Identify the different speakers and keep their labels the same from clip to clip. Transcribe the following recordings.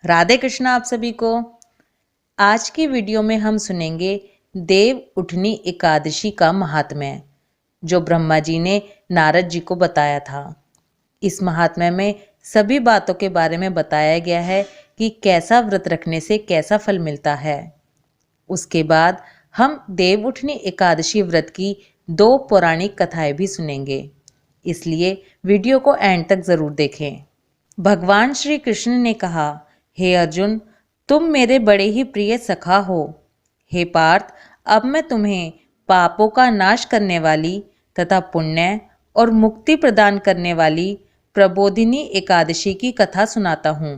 Speaker 1: राधे कृष्ण आप सभी को। आज की वीडियो में हम सुनेंगे देव उठनी एकादशी का महात्म्य, जो ब्रह्मा जी ने नारद जी को बताया था। इस महात्म्य में सभी बातों के बारे में बताया गया है कि कैसा व्रत रखने से कैसा फल मिलता है। उसके बाद हम देव उठनी एकादशी व्रत की 2 पौराणिक कथाएं भी सुनेंगे, इसलिए वीडियो को एंड तक जरूर देखें। भगवान श्री कृष्ण ने कहा, हे अर्जुन, तुम मेरे बड़े ही प्रिय सखा हो। हे पार्थ, अब मैं तुम्हें पापों का नाश करने वाली तथा पुण्य और मुक्ति प्रदान करने वाली प्रबोधिनी एकादशी की कथा सुनाता हूँ।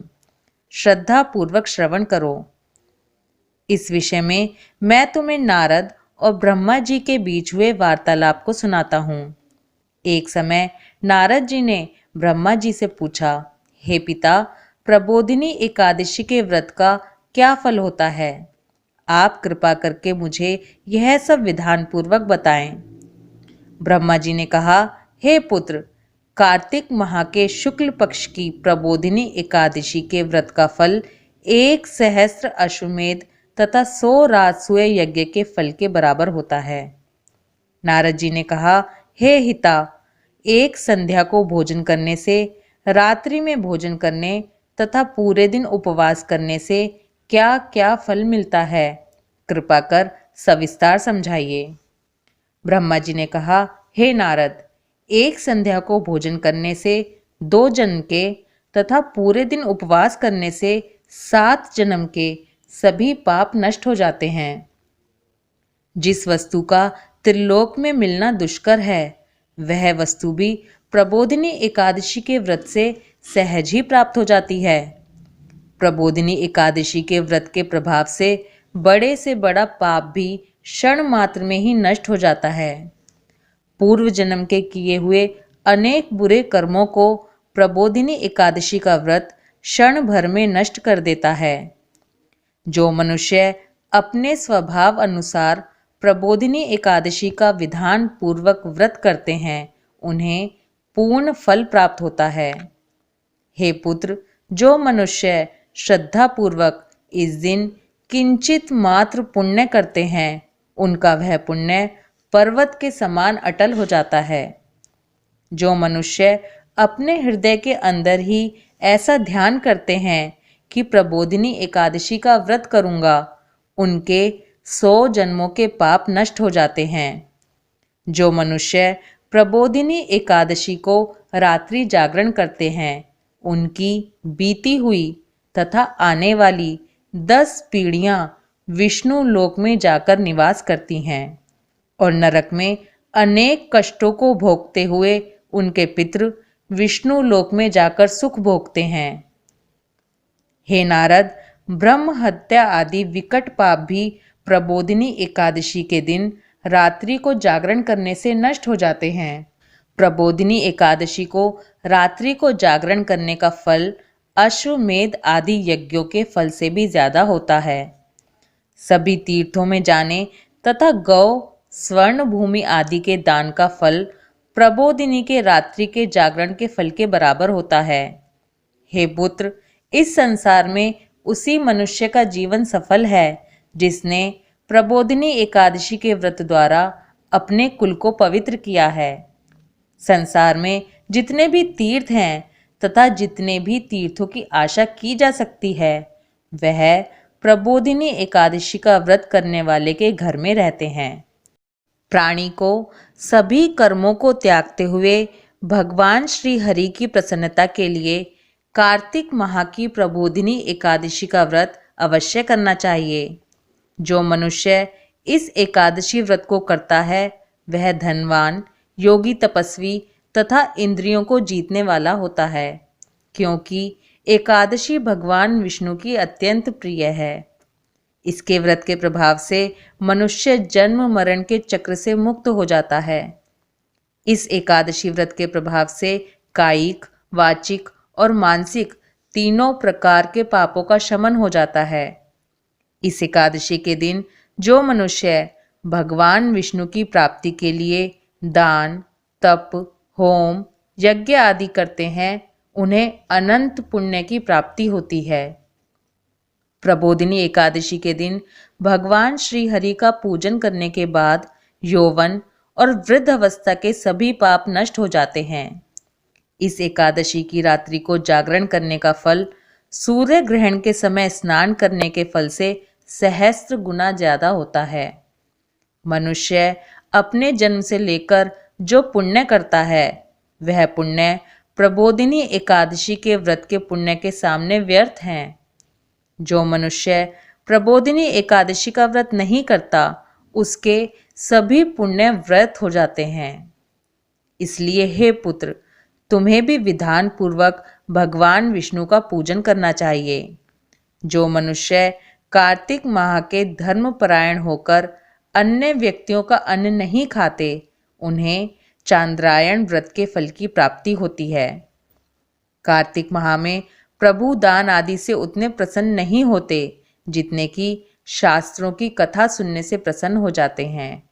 Speaker 1: श्रद्धा पूर्वक श्रवण करो। इस विषय में मैं तुम्हें नारद और ब्रह्मा जी के बीच हुए वार्तालाप को सुनाता हूँ। एक समय नारद जी ने ब्रह्मा जी से पूछा, हे पिता, प्रबोधिनी एकादशी के व्रत का क्या फल होता है? आप कृपा करके मुझे यह सब विधान पूर्वक बताएं। ब्रह्मा जी ने कहा, हे पुत्र, कार्तिक माह के शुक्ल पक्ष की प्रबोधिनी एकादशी के व्रत का फल 1,000,000 अश्वमेध तथा 100 राजसूय यज्ञ के फल के बराबर होता है। नारद जी ने कहा, हे हिता, एक संध्या को भोजन करने से, रात्रि में भोजन करने तथा पूरे दिन उपवास करने से क्या क्या फल मिलता है? कृपा कर सविस्तार समझाइए। ब्रह्मा जी ने कहा, हे नारद, एक संध्या को भोजन करने से 2 जन्म के तथा पूरे दिन उपवास करने से 7 जन्म के सभी पाप नष्ट हो जाते हैं। जिस वस्तु का त्रिलोक में मिलना दुष्कर है, वह वस्तु भी प्रबोधिनी एकादशी के व्रत से सहज ही प्राप्त हो जाती है। प्रबोधिनी एकादशी के व्रत के प्रभाव से बड़ा पाप भी क्षण मात्र में ही नष्ट हो जाता है। पूर्व जन्म के किए हुए अनेक बुरे कर्मों को प्रबोधिनी एकादशी का व्रत क्षण भर में नष्ट कर देता है। जो मनुष्य अपने स्वभाव अनुसार प्रबोधिनी एकादशी का विधान पूर्वक व्रत करते हैं, उन्हें पूर्ण फल प्राप्त होता है। हे पुत्र, जो मनुष्य श्रद्धा पूर्वक इस दिन किंचित मात्र पुण्य करते हैं, उनका वह पुण्य पर्वत के समान अटल हो जाता है। जो मनुष्य अपने हृदय के अंदर ही ऐसा ध्यान करते हैं कि प्रबोधिनी एकादशी का व्रत करूंगा, उनके 100 जन्मों के पाप नष्ट हो जाते हैं। जो मनुष्य प्रबोधिनी एकादशी को रात्रि जागरण करते हैं, उनकी बीती हुई तथा आने वाली 10 पीढ़ियां विष्णु लोक में जाकर निवास करती हैं और नरक में अनेक कष्टों को भोगते हुए उनके पितृ विष्णु लोक में जाकर सुख भोगते हैं। हे नारद, ब्रह्म हत्या आदि विकट पाप भी प्रबोधिनी एकादशी के दिन रात्रि को जागरण करने से नष्ट हो जाते हैं। प्रबोधिनी एकादशी को रात्रि को जागरण करने का फल अश्वमेध आदि यज्ञों के फल से भी ज्यादा होता है। सभी तीर्थों में जाने तथा गौ, स्वर्ण भूमि आदि के दान का फल प्रबोधिनी के रात्रि के जागरण के फल के बराबर होता है। हे पुत्र, इस संसार में उसी मनुष्य का जीवन सफल है जिसने प्रबोधिनी एकादशी के व्रत द्वारा अपने कुल को पवित्र किया है। संसार में जितने भी तीर्थ हैं तथा जितने भी तीर्थों की आशा की जा सकती है, वह प्रबोधिनी एकादशी का व्रत करने वाले के घर में रहते हैं। प्राणी को सभी कर्मों को त्यागते हुए भगवान श्री हरि की प्रसन्नता के लिए कार्तिक माह की प्रबोधिनी एकादशी का व्रत अवश्य करना चाहिए। जो मनुष्य इस एकादशी व्रत को करता है, वह धनवान, योगी, तपस्वी तथा इंद्रियों को जीतने वाला होता है, क्योंकि एकादशी भगवान विष्णु की अत्यंत प्रिय है। इसके व्रत के प्रभाव से मनुष्य जन्म मरण के चक्र से मुक्त हो जाता है। इस एकादशी व्रत के प्रभाव से कायिक, वाचिक और मानसिक तीनों प्रकार के पापों का शमन हो जाता है। इस एकादशी के दिन जो मनुष्य भगवान विष्णु की प्राप्ति के लिए दान, तप, होम, यज्ञ आदि करते हैं, उन्हें अनंत पुण्य की प्राप्ति होती है। प्रबोधिनी एकादशी के दिन भगवान श्री हरि का पूजन करने के बाद यौवन और वृद्ध अवस्था के सभी पाप नष्ट हो जाते हैं। इस एकादशी की रात्रि को जागरण करने का फल सूर्य ग्रहण के समय स्नान करने के फल से सहस्त्र गुना ज्यादा होता है। मनुष्य अपने जन्म से लेकर जो पुण्य करता है वह पुण्य प्रबोधिनी एकादशी के व्रत के पुण्य के सामने व्यर्थ हैं। जो मनुष्य प्रबोधिनी एकादशी का व्रत नहीं करता उसके सभी पुण्य व्यर्थ हो जाते हैं। इसलिए हे पुत्र, तुम्हें भी विधान पूर्वक भगवान विष्णु का पूजन करना चाहिए। जो मनुष्य कार्तिक माह के धर्मपरायण होकर अन्य व्यक्तियों का अन्न नहीं खाते उन्हें चांद्रायण व्रत के फल की प्राप्ति होती है। कार्तिक माह में प्रभु दान आदि से उतने प्रसन्न नहीं होते जितने कि शास्त्रों की कथा सुनने से प्रसन्न हो जाते हैं।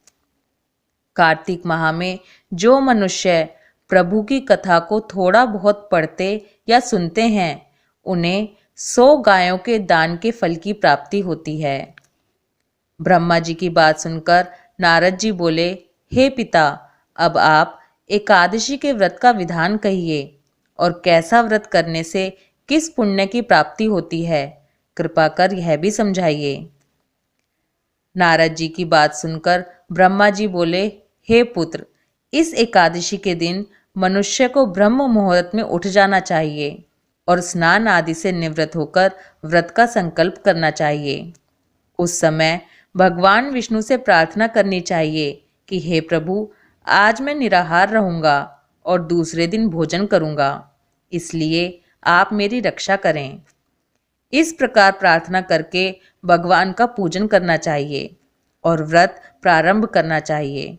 Speaker 1: कार्तिक माह में जो मनुष्य प्रभु की कथा को थोड़ा बहुत पढ़ते या सुनते हैं उन्हें 100 गायों के दान के फल की प्राप्ति होती है। ब्रह्मा जी की बात सुनकर नारद जी बोले, हे पिता, अब आप एकादशी के व्रत का विधान कहिए और कैसा व्रत करने से किस पुण्य की प्राप्ति होती है, कृपा कर यह भी समझाइए। नारद जी की बात सुनकर ब्रह्मा जी बोले, हे पुत्र, इस एकादशी के दिन मनुष्य को ब्रह्म मुहूर्त में उठ जाना चाहिए और स्नान आदि से निवृत्त होकर व्रत का संकल्प करना चाहिए। उस समय भगवान विष्णु से प्रार्थना करनी चाहिए कि हे प्रभु, आज मैं निराहार रहूंगा और दूसरे दिन भोजन करूंगा, इसलिए आप मेरी रक्षा करें। इस प्रकार प्रार्थना करके भगवान का पूजन करना चाहिए और व्रत प्रारंभ करना चाहिए।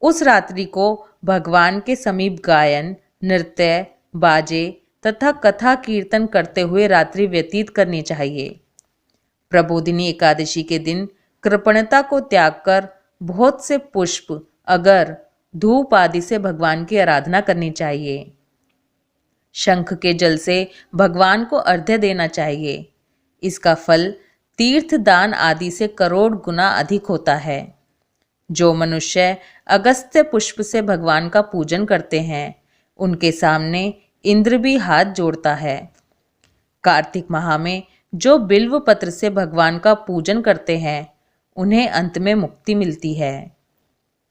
Speaker 1: उस रात्रि को भगवान के समीप गायन, नृत्य, बाजे तथा कथा कीर्तन करते हुए रात्रि व्यतीत करनी चाहिए। प्रबोधिनी एकादशी के दिन कृपणता को त्याग कर बहुत से पुष्प, अगर, धूप आदि से भगवान की आराधना करनी चाहिए। शंख के जल से भगवान को अर्घ्य देना चाहिए। इसका फल तीर्थ दान आदि से करोड़ गुना अधिक होता है। जो मनुष्य अगस्त्य पुष्प से भगवान का पूजन करते हैं उनके सामने इंद्र भी हाथ जोड़ता है। कार्तिक माह में जो बिल्व पत्र से भगवान का पूजन करते हैं उन्हें अंत में मुक्ति मिलती है।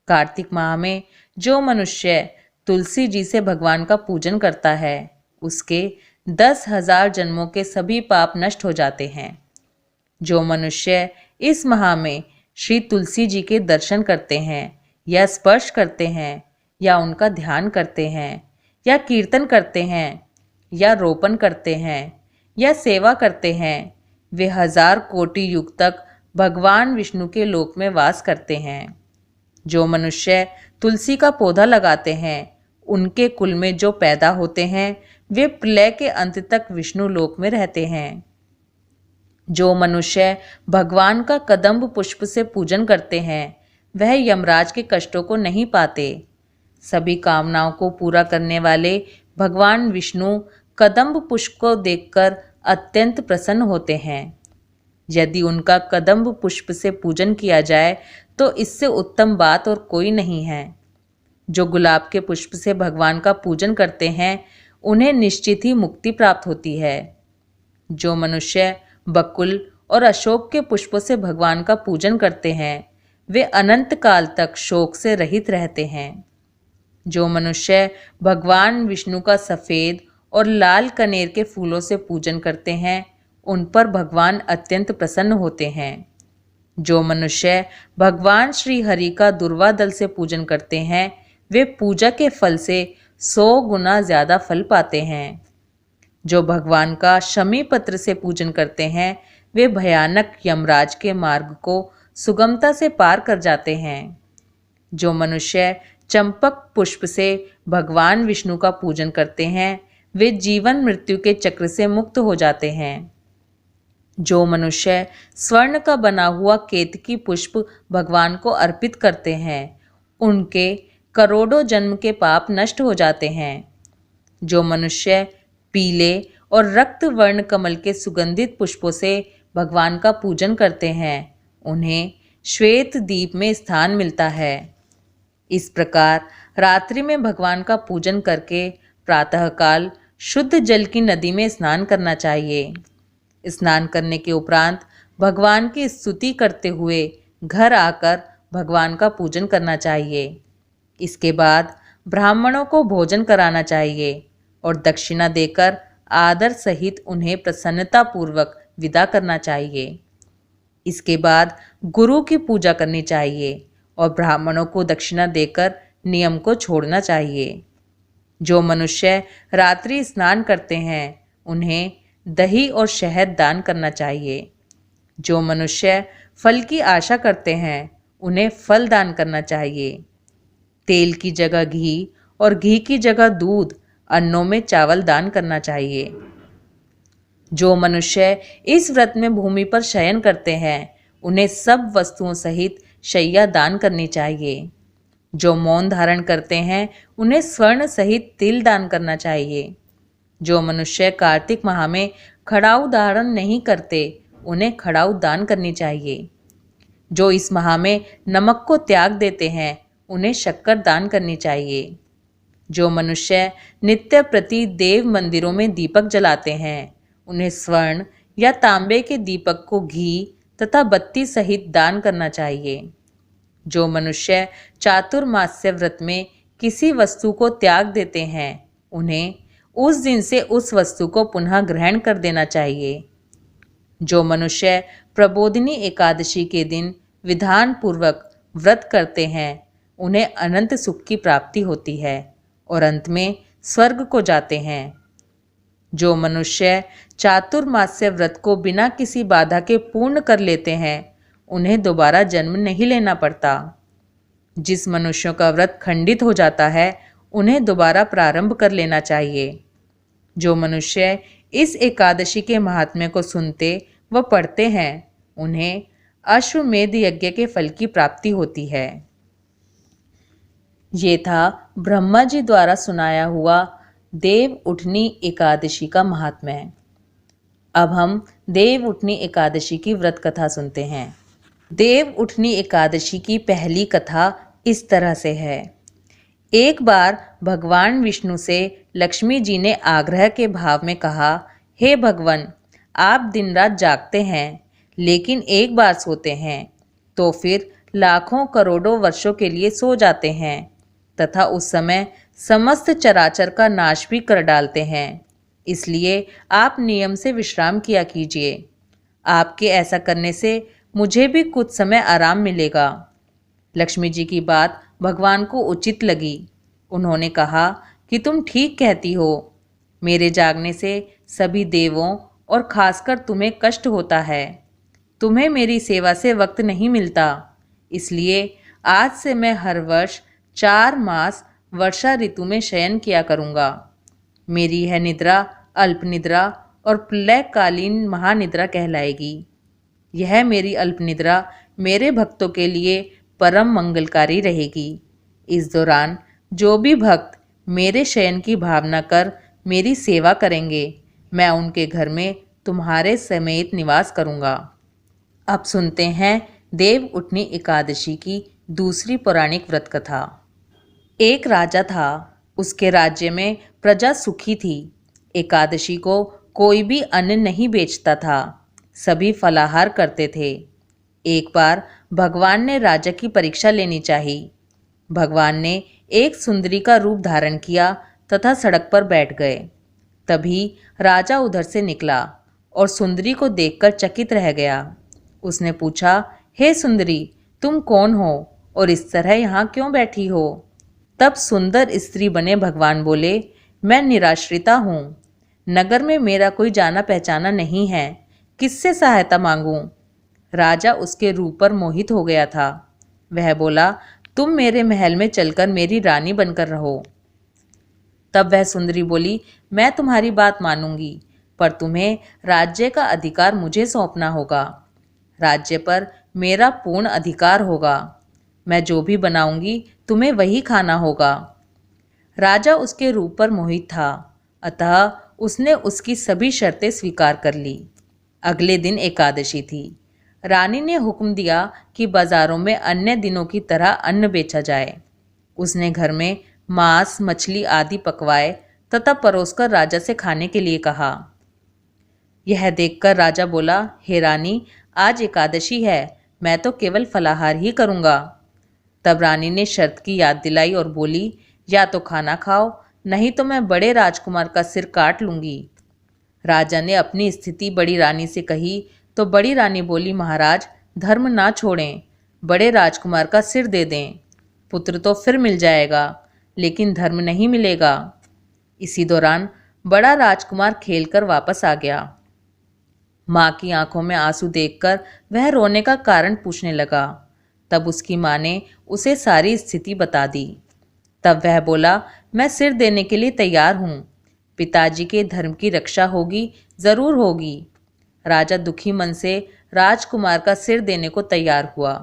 Speaker 1: कार्तिक माह में जो मनुष्य तुलसी जी से भगवान का पूजन करता है उसके 10,000 जन्मों के सभी पाप नष्ट हो जाते हैं। जो मनुष्य इस माह में श्री तुलसी जी के दर्शन करते हैं या स्पर्श करते हैं या उनका ध्यान करते हैं या कीर्तन करते हैं या रोपण करते हैं या सेवा करते हैं, वे 1000 कोटि युग तक भगवान विष्णु के लोक में वास करते हैं। जो मनुष्य तुलसी का पौधा लगाते हैं उनके कुल में जो पैदा होते हैं वे प्रलय के अंत तक विष्णु लोक में रहते हैं। जो मनुष्य भगवान का कदम्ब पुष्प से पूजन करते हैं वह यमराज के कष्टों को नहीं पाते। सभी कामनाओं को पूरा करने वाले भगवान विष्णु कदम्ब पुष्प को देखकर अत्यंत प्रसन्न होते हैं। यदि उनका कदम्ब पुष्प से पूजन किया जाए तो इससे उत्तम बात और कोई नहीं है। जो गुलाब के पुष्प से भगवान का पूजन करते हैं उन्हें निश्चित ही मुक्ति प्राप्त होती है। जो मनुष्य बकुल और अशोक के पुष्पों से भगवान का पूजन करते हैं वे अनंत काल तक शोक से रहित रहते हैं। जो मनुष्य भगवान विष्णु का सफ़ेद और लाल कनेर के फूलों से पूजन करते हैं उन पर भगवान अत्यंत प्रसन्न होते हैं। जो मनुष्य भगवान श्री हरि का दुर्वा दल से पूजन करते हैं वे पूजा के फल से 100 गुना ज़्यादा फल पाते हैं। जो भगवान का शमी पत्र से पूजन करते हैं वे भयानक यमराज के मार्ग को सुगमता से पार कर जाते हैं। जो मनुष्य चंपक पुष्प से भगवान विष्णु का पूजन करते हैं वे जीवन मृत्यु के चक्र से मुक्त हो जाते हैं। जो मनुष्य स्वर्ण का बना हुआ केतकी पुष्प भगवान को अर्पित करते हैं उनके करोड़ों जन्म के पाप नष्ट हो जाते हैं। जो मनुष्य पीले और रक्त वर्ण कमल के सुगंधित पुष्पों से भगवान का पूजन करते हैं उन्हें श्वेत दीप में स्थान मिलता है। इस प्रकार रात्रि में भगवान का पूजन करके प्रातःकाल शुद्ध जल की नदी में स्नान करना चाहिए। स्नान करने के उपरांत भगवान की स्तुति करते हुए घर आकर भगवान का पूजन करना चाहिए। इसके बाद ब्राह्मणों को भोजन कराना चाहिए और दक्षिणा देकर आदर सहित उन्हें प्रसन्नतापूर्वक विदा करना चाहिए। इसके बाद गुरु की पूजा करनी चाहिए और ब्राह्मणों को दक्षिणा देकर नियम को छोड़ना चाहिए। जो मनुष्य रात्रि स्नान करते हैं उन्हें दही और शहद दान करना चाहिए। जो मनुष्य फल की आशा करते हैं उन्हें फल दान करना चाहिए। तेल की जगह घी और घी की जगह दूध, अन्नों में चावल दान करना चाहिए। जो मनुष्य इस व्रत में भूमि पर शयन करते हैं उन्हें सब वस्तुओं सहित शैया दान करनी चाहिए। जो मौन धारण करते हैं उन्हें स्वर्ण सहित तिल दान करना चाहिए। जो मनुष्य कार्तिक माह में खड़ाऊ धारण नहीं करते उन्हें खड़ाऊ दान करनी चाहिए। जो इस माह में नमक को त्याग देते हैं उन्हें शक्कर दान करनी चाहिए। जो मनुष्य नित्य प्रति देव मंदिरों में दीपक जलाते हैं उन्हें स्वर्ण या तांबे के दीपक को घी तथा बत्ती सहित दान करना चाहिए। जो मनुष्य चातुर्मास्य व्रत में किसी वस्तु को त्याग देते हैं उन्हें उस दिन से उस वस्तु को पुनः ग्रहण कर देना चाहिए। जो मनुष्य प्रबोधिनी एकादशी के दिन विधान पूर्वक व्रत करते हैं उन्हें अनंत सुख की प्राप्ति होती है और अंत में स्वर्ग को जाते हैं। जो मनुष्य चातुर्मास्य व्रत को बिना किसी बाधा के पूर्ण कर लेते हैं उन्हें दोबारा जन्म नहीं लेना पड़ता। जिस मनुष्यों का व्रत खंडित हो जाता है उन्हें दोबारा प्रारंभ कर लेना चाहिए। जो मनुष्य इस एकादशी के महात्म्य को सुनते व पढ़ते हैं उन्हें अश्वमेध यज्ञ के फल की प्राप्ति होती है। ये था ब्रह्मा जी द्वारा सुनाया हुआ देव उठनी एकादशी का महात्म्य। अब हम देव उठनी एकादशी की व्रत कथा सुनते हैं। देव उठनी एकादशी की पहली कथा इस तरह से है। एक बार भगवान विष्णु से लक्ष्मी जी ने आग्रह के भाव में कहा, हे भगवान, आप दिन रात जागते हैं लेकिन एक बार सोते हैं तो फिर लाखों करोड़ों वर्षों के लिए सो जाते हैं तथा उस समय समस्त चराचर का नाश भी कर डालते हैं। इसलिए आप नियम से विश्राम किया कीजिए। आपके ऐसा करने से मुझे भी कुछ समय आराम मिलेगा। लक्ष्मी जी की बात भगवान को उचित लगी। उन्होंने कहा कि तुम ठीक कहती हो। मेरे जागने से सभी देवों और खासकर तुम्हें कष्ट होता है। तुम्हें मेरी सेवा से वक्त नहीं मिलता। इसलिए आज से मैं हर वर्ष 4 मास वर्षा ऋतु में शयन किया करूँगा। मेरी यह निद्रा अल्प निद्रा और प्रलयकालीन महानिद्रा कहलाएगी। यह मेरी अल्प निद्रा मेरे भक्तों के लिए परम मंगलकारी रहेगी। इस दौरान जो भी भक्त मेरे शयन की भावना कर मेरी सेवा करेंगे मैं उनके घर में तुम्हारे समेत निवास करूँगा। अब सुनते हैं देव उठनी एकादशी की दूसरी पौराणिक व्रत कथा। एक राजा था। उसके राज्य में प्रजा सुखी थी। एकादशी को कोई भी अन्न नहीं बेचता था। सभी फलाहार करते थे। एक बार भगवान ने राजा की परीक्षा लेनी चाही। भगवान ने एक सुंदरी का रूप धारण किया तथा सड़क पर बैठ गए। तभी राजा उधर से निकला और सुंदरी को देखकर चकित रह गया। उसने पूछा, हे सुंदरी, तुम कौन हो और इस तरह यहाँ क्यों बैठी हो? तब सुंदर स्त्री बने भगवान बोले, मैं निराश्रिता हूँ। नगर में मेरा कोई जाना पहचाना नहीं है। किससे सहायता मांगूं? राजा उसके रूप पर मोहित हो गया था। वह बोला, तुम मेरे महल में चलकर मेरी रानी बनकर रहो। तब वह सुंदरी बोली, मैं तुम्हारी बात मानूंगी, पर तुम्हें राज्य का अधिकार मुझे सौंपना होगा। राज्य पर मेरा पूर्ण अधिकार होगा। मैं जो भी बनाऊंगी तुम्हें वही खाना होगा। राजा उसके रूप पर मोहित था, अतः उसने उसकी सभी शर्तें स्वीकार कर ली। अगले दिन एकादशी थी। रानी ने हुक्म दिया कि बाजारों में अन्य दिनों की तरह अन्न बेचा जाए। उसने घर में मांस, मछली आदि पकवाए तथा परोसकर राजा से खाने के लिए कहा। यह देखकर राजा बोला, हे रानी, आज एकादशी है, मैं तो केवल फलाहार ही करूंगा। तब रानी ने शर्त की याद दिलाई और बोली, या तो खाना खाओ, नहीं तो मैं बड़े राजकुमार का सिर काट लूंगी। राजा ने अपनी स्थिति बड़ी रानी से कही तो बड़ी रानी बोली, महाराज, धर्म ना छोड़ें, बड़े राजकुमार का सिर दे दें। पुत्र तो फिर मिल जाएगा, लेकिन धर्म नहीं मिलेगा। इसी दौरान बड़ा राजकुमार खेलकर वापस आ गया। माँ की आंखों में आंसू देखकर वह रोने का कारण पूछने लगा। तब उसकी माँ ने उसे सारी स्थिति बता दी। तब वह बोला, मैं सिर देने के लिए तैयार हूँ, पिताजी के धर्म की रक्षा होगी, जरूर होगी। राजा दुखी मन से राजकुमार का सिर देने को तैयार हुआ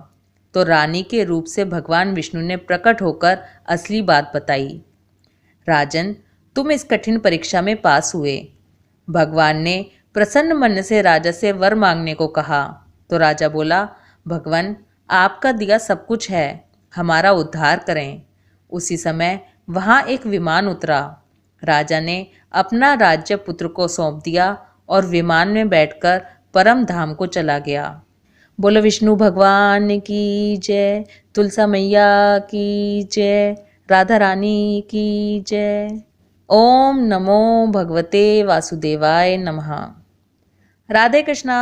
Speaker 1: तो रानी के रूप से भगवान विष्णु ने प्रकट होकर असली बात बताई। राजन, तुम इस कठिन परीक्षा में पास हुए। भगवान ने प्रसन्न मन से राजा से वर मांगने को कहा तो राजा बोला, भगवान, आपका दिया सब कुछ है, हमारा उद्धार करें। उसी समय वहां एक विमान उतरा। राजा ने अपना राज्य पुत्र को सौंप दिया और विमान में बैठकर परम धाम को चला गया। बोलो विष्णु भगवान की जय, तुलसा मैया की जय, राधा रानी की जय। ओम नमो भगवते वासुदेवाय नमः। राधे कृष्णा।